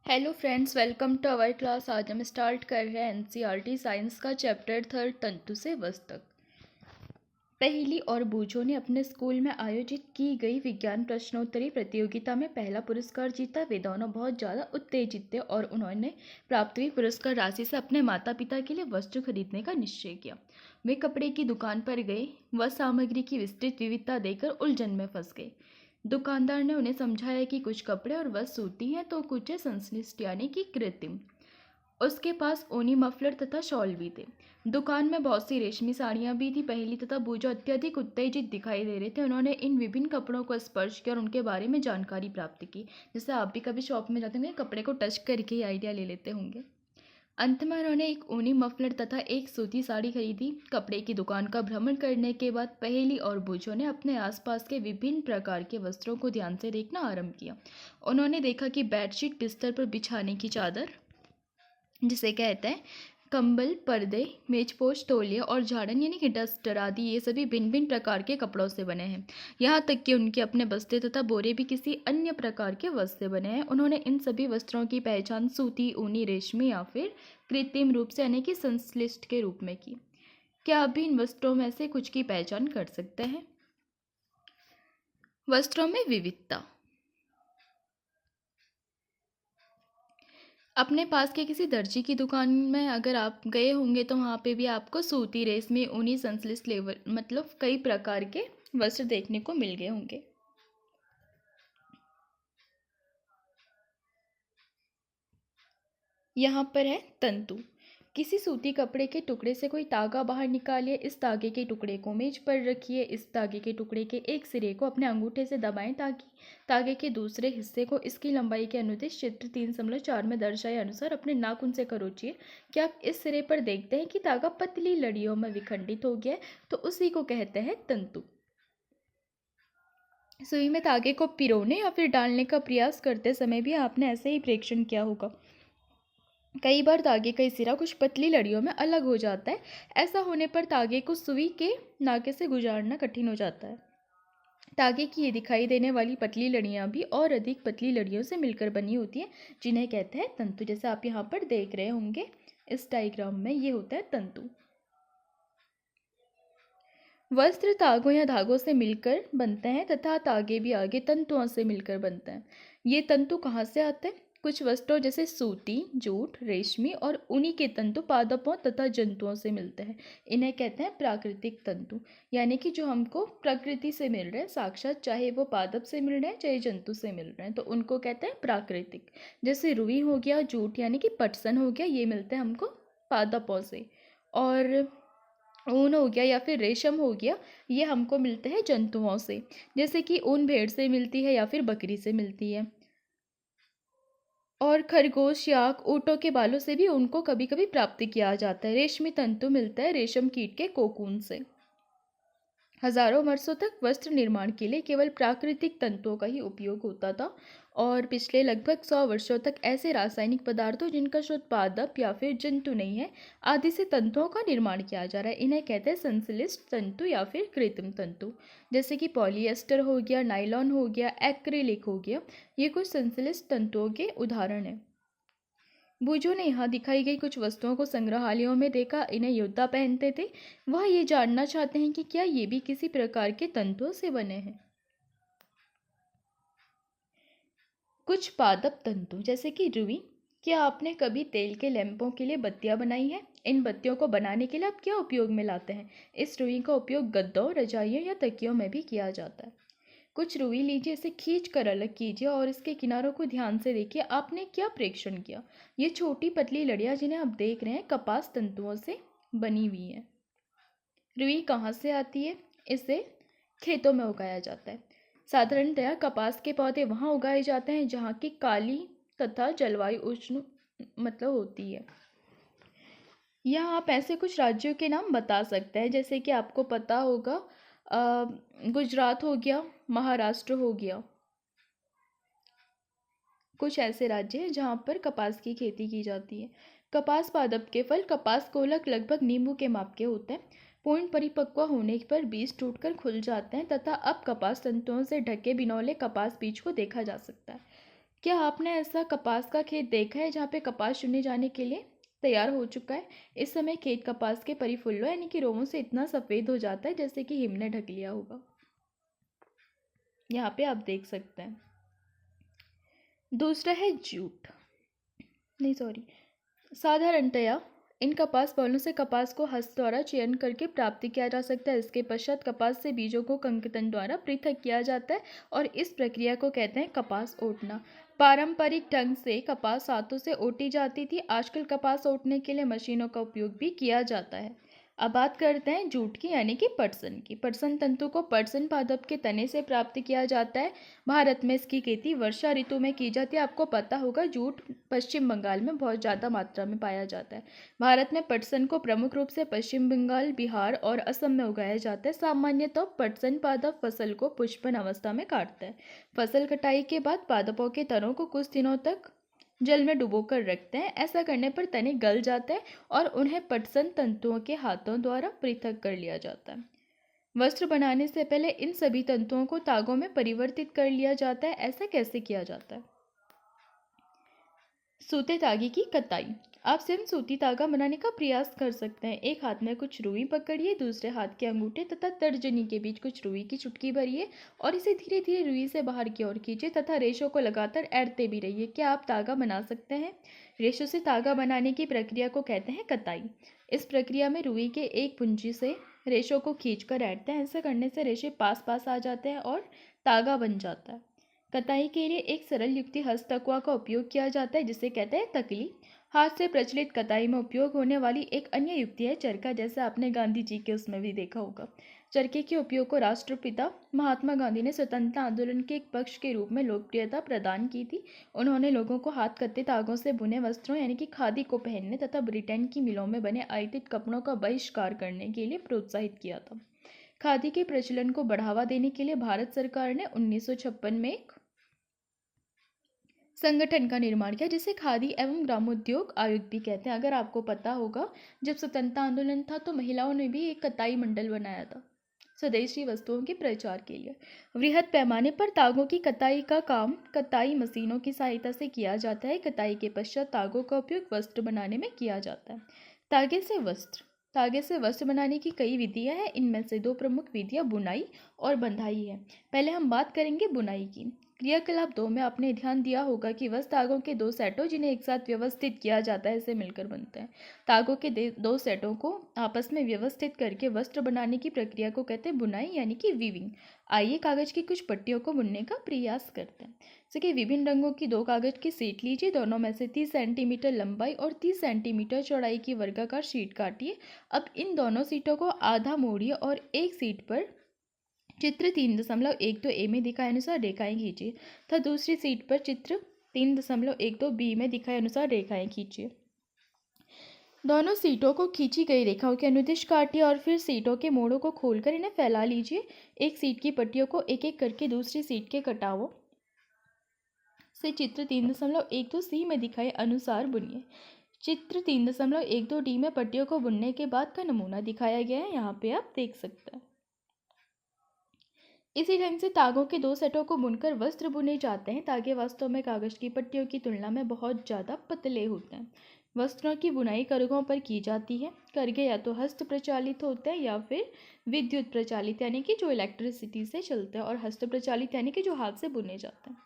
Hello friends, welcome to our class. आज हम start कर रहे हैं एनसीईआरटी साइंस का चैप्टर 3 तंतु से वस्तु तक। पहेली और बूझो ने अपने स्कूल में आयोजित की गई विज्ञान प्रश्नोत्तरी प्रतियोगिता में पहला पुरस्कार जीता। वे दोनों बहुत ज़्यादा उत्तेजित थे और उन्होंने प्राप्त हुई पुरस्कार राशि से अपने माता पिता के लिए वस्त्र खरीदने का निश्चय किया। वे कपड़े की दुकान पर गए। वह सामग्री की विस्तृत विविधता देखकर उलझन में फंस गए। दुकानदार ने उन्हें समझाया कि कुछ कपड़े और वस्त्र सूती हैं तो कुछ है संश्लिष्ट यानी कि कृत्रिम। उसके पास ऊनी मफलर तथा शॉल भी थे। दुकान में बहुत सी रेशमी साड़ियाँ भी थी। पहेली तथा बूझो अत्यधिक उत्तेजित दिखाई दे रहे थे। उन्होंने इन विभिन्न कपड़ों को स्पर्श किया और उनके बारे में जानकारी प्राप्त की। जैसे आप भी कभी शॉप में जाते होंगे, कपड़े को टच करके ही आइडिया ले लेते होंगे। अंत में उन्होंने एक ऊनी मफलर तथा एक सूती साड़ी खरीदी। कपड़े की दुकान का भ्रमण करने के बाद पहेली और बूझो ने अपने आसपास के विभिन्न प्रकार के वस्त्रों को ध्यान से देखना आरंभ किया। उन्होंने देखा कि बेडशीट, बिस्तर पर बिछाने की चादर जिसे कहते हैं कंबल, पर्दे, मेजपोश, तौलिया और झाड़न यानी कि डस्टर आदि, ये सभी भिन्न भिन्न प्रकार के कपड़ों से बने हैं। यहाँ तक कि उनके अपने बस्ते तथा बोरे भी किसी अन्य प्रकार के वस्त्र से बने हैं। उन्होंने इन सभी वस्त्रों की पहचान सूती, ऊनी, रेशमी या फिर कृत्रिम रूप से यानी कि संश्लिष्ट के रूप में की। क्या आप भी इन वस्त्रों में से कुछ की पहचान कर सकते हैं? वस्त्रों में विविधता। अपने पास के किसी दर्जी की दुकान में अगर आप गए होंगे तो वहाँ पे भी आपको सूती, रेशमी, ऊनी, संश्लिष्ट लेवल मतलब कई प्रकार के वस्त्र देखने को मिल गए होंगे। यहाँ पर है तंतु। किसी सूती कपड़े के टुकड़े से कोई तागा बाहर निकालिए। इस तागे के टुकड़े को मेज पर रखिए। इस तागे के टुकड़े के एक सिरे को अपने अंगूठे से दबाएं ताकि तागे के दूसरे हिस्से को इसकी लंबाई के अनुदिश चित्र 3.4 में दर्शाए अनुसार अपने नाखून से खरोचिए। क्या आप इस सिरे पर देखते हैं कि तागा पतली लड़ियों में विखंडित हो गया है? तो उसी को कहते हैं तंतु। सुई में तागे को पिरोने या फिर डालने का प्रयास करते समय भी आपने ऐसे ही प्रेक्षण किया होगा। कई बार तागे का सिरा कुछ पतली लड़ियों में अलग हो जाता है। ऐसा होने पर तागे को सुई के नाके से गुजारना कठिन हो जाता है। तागे की ये दिखाई देने वाली पतली लड़ियाँ भी और अधिक पतली लड़ियों से मिलकर बनी होती हैं, जिन्हें कहते हैं तंतु। जैसे आप यहाँ पर देख रहे होंगे इस डायग्राम में, ये होता है तंतु। वस्त्र तागों या धागों से मिलकर बनते हैं तथा तागे भी आगे तंतुओं से मिलकर बनते हैं। ये तंतु कहाँ से आते हैं? कुछ वस्त्रों जैसे सूती, जूट, रेशमी और ऊनी के तंतु पादपों तथा जंतुओं से मिलते हैं। इन्हें कहते हैं प्राकृतिक तंतु, यानी कि जो हमको प्रकृति से मिल रहे हैं साक्षात, चाहे वो पादप से मिल रहे हैं चाहे जंतु से मिल रहे हैं, तो उनको कहते हैं प्राकृतिक। जैसे रुई हो गया, जूट यानी कि पटसन हो गया, ये मिलते हैं हमको पादपों से। और ऊन हो गया या फिर रेशम हो गया, ये हमको मिलते हैं जंतुओं से। जैसे कि ऊन भेड़ से मिलती है या फिर बकरी से मिलती है। और खरगोश, याक, ऊँटों के बालों से भी ऊन को कभी कभी प्राप्त किया जाता है। रेशमी तंतु मिलता है रेशम कीट के कोकून से। हजारों वर्षों तक वस्त्र निर्माण के लिए केवल प्राकृतिक तंतुओं का ही उपयोग होता था और पिछले लगभग 100 वर्षों तक ऐसे रासायनिक पदार्थों जिनका शुद्ध पादप या फिर जंतु नहीं है आदि से तंतुओं का निर्माण किया जा रहा है। इन्हें कहते हैं संश्लिष्ट तंतु या फिर कृत्रिम तंतु। जैसे कि पॉलिएस्टर हो गया, नायलॉन हो गया, एक्रिलिक हो गया, ये कुछ संश्लिष्ट तंतुओं के उदाहरण हैं। बूझो ने यहाँ दिखाई गई कुछ वस्तुओं को संग्रहालयों में देखा। इन्हें योद्धा पहनते थे। वह ये जानना चाहते हैं कि क्या ये भी किसी प्रकार के तंतुओं से बने हैं। कुछ पादप तंतु जैसे कि रुई। क्या आपने कभी तेल के लैंपों के लिए बत्तियां बनाई हैं? इन बत्तियों को बनाने के लिए आप क्या उपयोग में लाते हैं? इस रुई का उपयोग गद्दों, रजाइयों या तकियों में भी किया जाता है। कुछ रुई लीजिए, इसे खींच कर अलग कीजिए और इसके किनारों को ध्यान से देखिए। आपने क्या प्रेक्षण किया? ये छोटी पतली लड़ियाँ जिन्हें आप देख रहे हैं कपास तंतुओं से बनी हुई हैं। रुई कहाँ से आती है? इसे खेतों में उगाया जाता है। साधारणतया कपास के पौधे वहाँ उगाए जाते हैं जहाँ की काली तथा जलवायु उष्ण मतलब होती है। यहाँ आप ऐसे कुछ राज्यों के नाम बता सकते हैं, जैसे कि आपको पता होगा गुजरात हो गया, महाराष्ट्र हो गया। कुछ ऐसे राज्य हैं जहाँ पर कपास की खेती की जाती है। कपास पादप के फल कपास कोलक लगभग नींबू के माप के होते हैं। पूर्ण परिपक्व होने पर बीज टूटकर खुल जाते हैं तथा अब कपास तंतुओं से ढके बिनौले कपास बीज को देखा जा सकता है। क्या आपने ऐसा कपास का खेत देखा है जहाँ पे कपास चुने जाने के लिए तैयार हो चुका है? इस समय खेत कपास के परिफुल्लों यानी कि रोमों से इतना सफ़ेद हो जाता है जैसे कि हिम ने ढक लिया होगा। यहाँ पे आप देख सकते हैं। दूसरा है जूट, नहीं सॉरी, साधारणतया इन कपास फलों से कपास को हस्त द्वारा चयन करके प्राप्त किया जा सकता है। इसके पश्चात कपास से बीजों को कंकतन द्वारा पृथक किया जाता है और इस प्रक्रिया को कहते हैं कपास ओटना। पारंपरिक ढंग से कपास हाथों से ओटी जाती थी। आजकल कपास ओटने के लिए मशीनों का उपयोग भी किया जाता है। अब बात करते हैं जूट की यानी कि पटसन की। पटसन तंतु को पटसन पादप के तने से प्राप्त किया जाता है। भारत में इसकी खेती वर्षा ऋतु में की जाती है। आपको पता होगा जूट पश्चिम बंगाल में बहुत ज़्यादा मात्रा में पाया जाता है। भारत में पटसन को प्रमुख रूप से पश्चिम बंगाल, बिहार और असम में उगाया जाता है। सामान्यतः पटसन पादप फसल को पुष्पन अवस्था में काटता है। फसल कटाई के बाद पादपों के तनों को कुछ दिनों तक जल में डुबोकर रखते हैं। ऐसा करने पर तने गल जाते हैं और उन्हें पटसन तंतुओं के हाथों द्वारा पृथक कर लिया जाता है। वस्त्र बनाने से पहले इन सभी तंतुओं को तागों में परिवर्तित कर लिया जाता है। ऐसा कैसे किया जाता है? सूते धागे की कताई। आप स्वयं सूती धागा बनाने का प्रयास कर सकते हैं। एक हाथ में कुछ रुई पकड़िए, दूसरे हाथ के अंगूठे तथा तर्जनी के बीच कुछ रुई की चुटकी भरिए और इसे धीरे धीरे रुई से बाहर की ओर खींचिए तथा रेशों को लगातार ऐरते भी रहिए। क्या आप धागा बना सकते हैं? रेशों से धागा बनाने की प्रक्रिया को कहते हैं कताई। इस प्रक्रिया में रुई के एक पुंजी से रेशों को खींचकर ऐरते हैं। ऐसा करने से रेशे पास पास आ जाते हैं और धागा बन जाता है। कताई के लिए एक सरल युक्ति हस्तकुआ का उपयोग किया जाता है जिसे कहते हैं तकली। हाथ से प्रचलित कताई में उपयोग होने वाली एक अन्य युक्ति है चरखा, जैसे आपने गांधी जी के उसमें भी देखा होगा। चरखे के उपयोग को राष्ट्रपिता महात्मा गांधी ने स्वतंत्रता आंदोलन के एक पक्ष के रूप में लोकप्रियता प्रदान की थी। उन्होंने लोगों को हाथ कत्ते धागों से बुने वस्त्रों यानी कि खादी को पहनने तथा ब्रिटेन की मिलों में बने आयातित कपड़ों का बहिष्कार करने के लिए प्रोत्साहित किया था। खादी के प्रचलन को बढ़ावा देने के लिए भारत सरकार ने 1956 में एक संगठन का निर्माण किया जिसे खादी एवं ग्रामोद्योग आयोग भी कहते हैं। अगर आपको पता होगा, जब स्वतंत्रता आंदोलन था तो महिलाओं ने भी एक कताई मंडल बनाया था स्वदेशी वस्तुओं के प्रचार के लिए। वृहद पैमाने पर तागों की कताई का काम कताई मशीनों की सहायता से किया जाता है। कताई के पश्चात तागों का उपयोग वस्त्र बनाने में किया जाता है। तागे से वस्त्र। तागे से वस्त्र बनाने की कई विधियां हैं। इनमें से दो प्रमुख विधियां बुनाई और बंधाई है। पहले हम बात करेंगे बुनाई की। क्रियाकलाप 2 में आपने ध्यान दिया होगा कि वस्त्र तागों के दो सेटों जिन्हें एक साथ व्यवस्थित किया जाता है, इसे मिलकर बनते हैं। तागों के दो सेटों को आपस में व्यवस्थित करके वस्त्र बनाने की प्रक्रिया को कहते हैं बुनाई यानी कि वीविंग। आइए कागज की कुछ पट्टियों को बुनने का प्रयास करते हैं। जैसे कि विभिन्न रंगों की दो कागज की शीट लीजिए, दोनों में से 30 सेंटीमीटर लंबाई और 30 सेंटीमीटर चौड़ाई की वर्गाकार शीट काटिए। अब इन दोनों शीटों को आधा मोड़िए और एक शीट पर चित्र 3.12 ए में दिखाए अनुसार रेखाएं खींचिए तथा दूसरी शीट पर चित्र 3.12 बी में दिखाए अनुसार रेखाएं खींचिए। दोनों सीटों को खींची गई रेखाओं के अनुदिश काटिए और फिर सीटों के मोड़ों को खोलकर इन्हें फैला लीजिए। एक सीट की पट्टियों को एक एक करके दूसरी सीट के कटावों से चित्र 3.12 सी में दिखाए अनुसार बुनिए। चित्र 3.12 डी में पट्टियों को बुनने के बाद का नमूना दिखाया गया है, यहाँ पे आप देख सकते हैं। इसी ढंग से तागों के दो सेटों को बुनकर वस्त्र बुने जाते हैं। तागे वास्तव में कागज की पट्टियों की तुलना में बहुत ज़्यादा पतले होते हैं। वस्त्रों की बुनाई करघों पर की जाती है। करघे या तो हस्त प्रचालित होते हैं या फिर विद्युत प्रचालित यानी कि जो इलेक्ट्रिसिटी से चलते हैं, और हस्त प्रचालित यानी कि जो हाथ से बुने जाते हैं।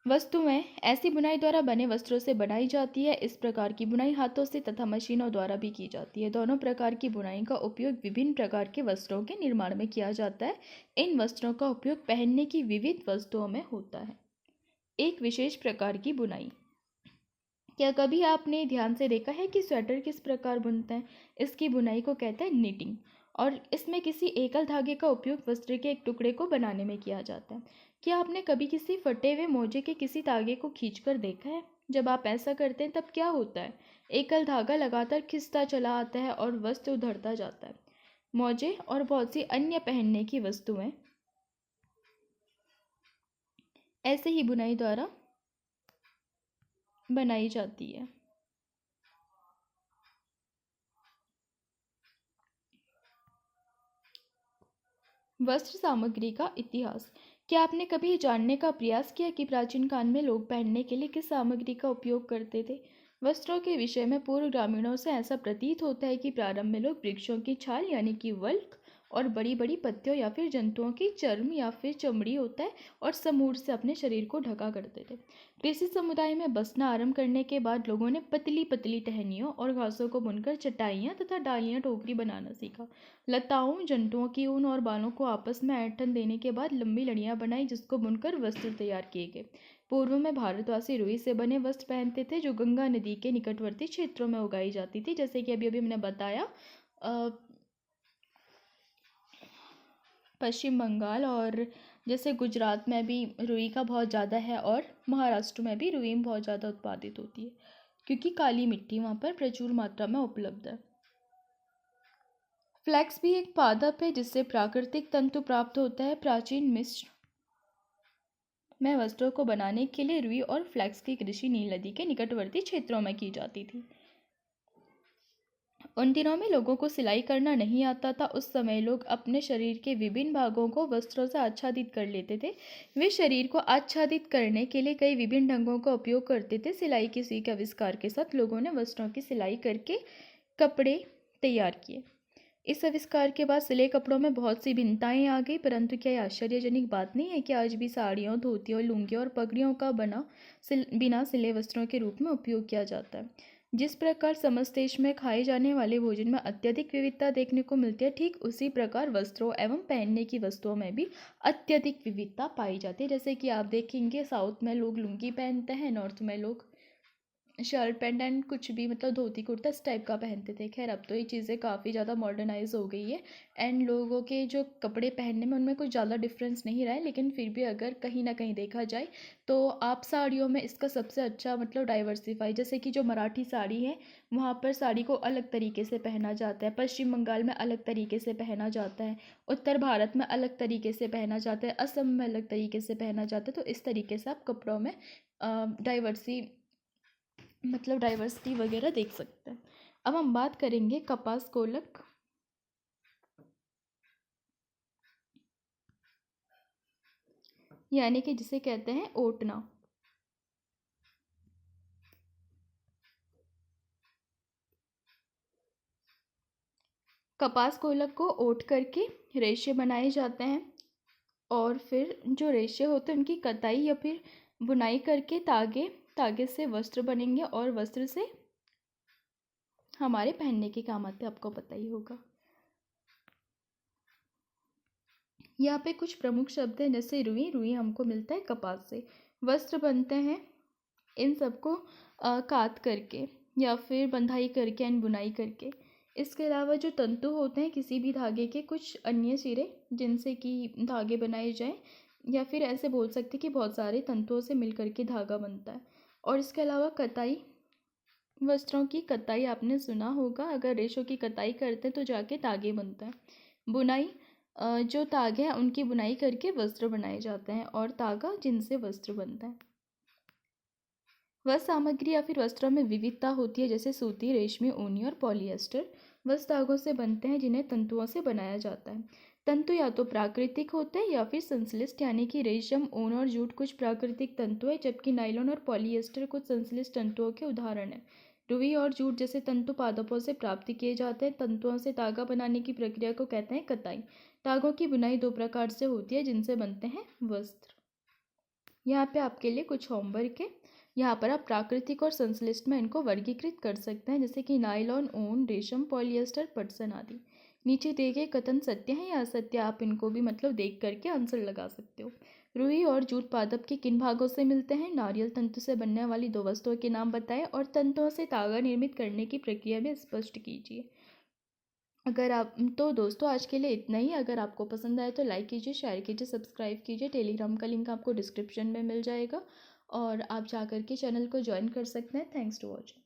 वस्तुएं ऐसी बुनाई द्वारा बने वस्त्रों से बनाई जाती है। इस प्रकार की बुनाई हाथों से तथा मशीनों द्वारा भी की जाती है। दोनों प्रकार की बुनाई का उपयोग विभिन्न प्रकार के वस्त्रों के निर्माण में किया जाता है। इन वस्त्रों का उपयोग पहनने की विविध वस्तुओं में होता है। एक विशेष प्रकार की बुनाई। क्या कभी आपने ध्यान से देखा है कि स्वेटर किस प्रकार बुनते हैं? इसकी बुनाई को कहते हैं निटिंग, और इसमें किसी एकल धागे का उपयोग वस्त्र के एक टुकड़े को बनाने में किया जाता है। क्या आपने कभी किसी फटे हुए मोजे के किसी धागे को खींचकर देखा है? जब आप ऐसा करते हैं तब क्या होता है? एकल धागा लगातार खिंचता चला आता है और वस्त्र उधड़ता जाता है। मोजे और बहुत सी अन्य पहनने की वस्तुएं ऐसे ही बुनाई द्वारा बनाई जाती है। वस्त्र सामग्री का इतिहास। क्या आपने कभी जानने का प्रयास किया कि प्राचीन काल में लोग पहनने के लिए किस सामग्री का उपयोग करते थे? वस्त्रों के विषय में पूर्व ग्रामीणों से ऐसा प्रतीत होता है कि प्रारंभ में लोग वृक्षों की छाल यानी कि वल्क और बड़ी बड़ी पत्तियों या फिर जंतुओं की चर्म या फिर चमड़ी होता है और समूर से अपने शरीर को ढका करते थे। कृषि समुदाय में बसना आरंभ करने के बाद लोगों ने पतली पतली टहनियों और घासों को बुनकर चटाइयाँ तथा डालियाँ टोकरी बनाना सीखा। लताओं, जंतुओं की ऊन और बालों को आपस में ऐंठन देने के बाद लंबी लड़ियाँ बनाई जिसको बुनकर वस्त्र तैयार किए गए। पूर्व में भारतवासी रुई से बने वस्त्र पहनते थे जो गंगा नदी के निकटवर्ती क्षेत्रों में उगाई जाती थी, जैसे कि अभी अभी मैंने बताया पश्चिम बंगाल और जैसे गुजरात में भी रुई का बहुत ज़्यादा है और महाराष्ट्र में भी रुई बहुत ज़्यादा उत्पादित होती है क्योंकि काली मिट्टी वहाँ पर प्रचुर मात्रा में उपलब्ध है। फ्लैक्स भी एक पादप है जिससे प्राकृतिक तंतु प्राप्त होता है। प्राचीन मिस्र में वस्त्रों को बनाने के लिए रुई और फ्लैक्स की कृषि नील नदी के निकटवर्ती क्षेत्रों में की जाती थी। उन दिनों में लोगों को सिलाई करना नहीं आता था। उस समय लोग अपने शरीर के विभिन्न भागों को वस्त्रों से आच्छादित कर लेते थे। वे शरीर को आच्छादित करने के लिए कई विभिन्न ढंगों का उपयोग करते थे। सिलाई की सुई के आविष्कार के साथ लोगों ने वस्त्रों की सिलाई करके कपड़े तैयार किए। इस आविष्कार के बाद सिले कपड़ों में बहुत सी भिन्नताएं आ गई, परंतु क्या यह आश्चर्यजनक बात नहीं है कि आज भी साड़ियों, धोतियों, लुंगियों और पगड़ियों का बिना सिले वस्त्रों के रूप में उपयोग किया जाता है। जिस प्रकार समस्त देश में खाए जाने वाले भोजन में अत्यधिक विविधता देखने को मिलती है, ठीक उसी प्रकार वस्त्रों एवं पहनने की वस्तुओं में भी अत्यधिक विविधता पाई जाती है। जैसे कि आप देखेंगे साउथ में लोग लुंगी पहनते हैं, नॉर्थ में लोग शर्ट पैंट एंड कुछ भी मतलब धोती कुर्ता इस टाइप का पहनते थे। खैर अब तो ये चीज़ें काफ़ी ज़्यादा मॉडर्नाइज हो गई है एंड लोगों के जो कपड़े पहनने में उनमें कुछ ज़्यादा डिफरेंस नहीं रहा है, लेकिन फिर भी अगर कहीं ना कहीं देखा जाए तो आप साड़ियों में इसका सबसे अच्छा मतलब डाइवर्सिफाई, जैसे कि जो मराठी साड़ी है वहाँ पर साड़ी को अलग तरीके से पहना जाता है, पश्चिम बंगाल में अलग तरीके से पहना जाता है, उत्तर भारत में अलग तरीके से पहना जाता है, असम में अलग तरीके से पहना जाता है। तो इस तरीके से आप कपड़ों में डाइवर्सिटी वगैरह देख सकते हैं। अब हम बात करेंगे कपास कोलक। यानी कि जिसे कहते हैं ओटना। कपास कोलक को ओट करके रेशे बनाए जाते हैं और फिर जो रेशे होते हैं उनकी कताई या फिर बुनाई करके तागे से वस्त्र बनेंगे और वस्त्र से हमारे पहनने के काम आते हैं, आपको पता ही होगा। यहाँ पे कुछ प्रमुख शब्द हैं जैसे रुई। रुई हमको मिलता है कपास से। वस्त्र बनते हैं इन सबको काट करके या फिर बंधाई करके एंड बुनाई करके। इसके अलावा जो तंतु होते हैं किसी भी धागे के कुछ अन्य सिरे जिनसे कि धागे बनाए जाएं, या फिर ऐसे बोल सकते हैं कि बहुत सारे तंतुओं से मिल करके धागा बनता है। और इसके अलावा कताई, वस्त्रों की कताई आपने सुना होगा, अगर रेशों की कताई करते हैं तो जाके तागे बनता है। बुनाई, जो तागे हैं उनकी बुनाई करके वस्त्र बनाए जाते हैं और तागा जिनसे वस्त्र बनता है। वस्त्र सामग्री या फिर वस्त्रों में विविधता होती है जैसे सूती, रेशमी, ऊनी और पॉलिएस्टर। वस्त्र धागों से बनते हैं जिन्हें तंतुओं से बनाया जाता है। तंतु या तो प्राकृतिक होते हैं या फिर संश्लिष्ट, यानी कि रेशम, ऊन और जूट कुछ प्राकृतिक तंतु है जबकि नायलॉन और पॉलिएस्टर कुछ संश्लिष्ट तंतुओं के उदाहरण हैं। रुई और जूट जैसे तंतु पादपों से प्राप्त किए जाते हैं। तंतुओं से धागा बनाने की प्रक्रिया को कहते हैं कताई। धागों की बुनाई दो प्रकार से होती है जिनसे बनते हैं वस्त्र। यहाँ पे आपके लिए कुछ होमवर्क है। यहाँ पर आप प्राकृतिक और संश्लिष्ट में इनको वर्गीकृत कर सकते हैं जैसे कि नायलॉन, ऊन, रेशम, पॉलिएस्टर, पटसन आदि। नीचे दिए गए कथन सत्य हैं या असत्य, आप इनको भी मतलब देख करके आंसर लगा सकते हो। रुई और जूट पादप के किन भागों से मिलते हैं? नारियल तंतु से बनने वाली दो वस्तुओं के नाम बताएं और तंतुओं से धागा निर्मित करने की प्रक्रिया में स्पष्ट कीजिए। तो दोस्तों आज के लिए इतना ही। अगर आपको पसंद आए तो लाइक कीजिए, शेयर कीजिए, सब्सक्राइब कीजिए। टेलीग्राम का लिंक आपको डिस्क्रिप्शन में मिल जाएगा और आप जा कर के चैनल को ज्वाइन कर सकते हैं। Thanks to watching.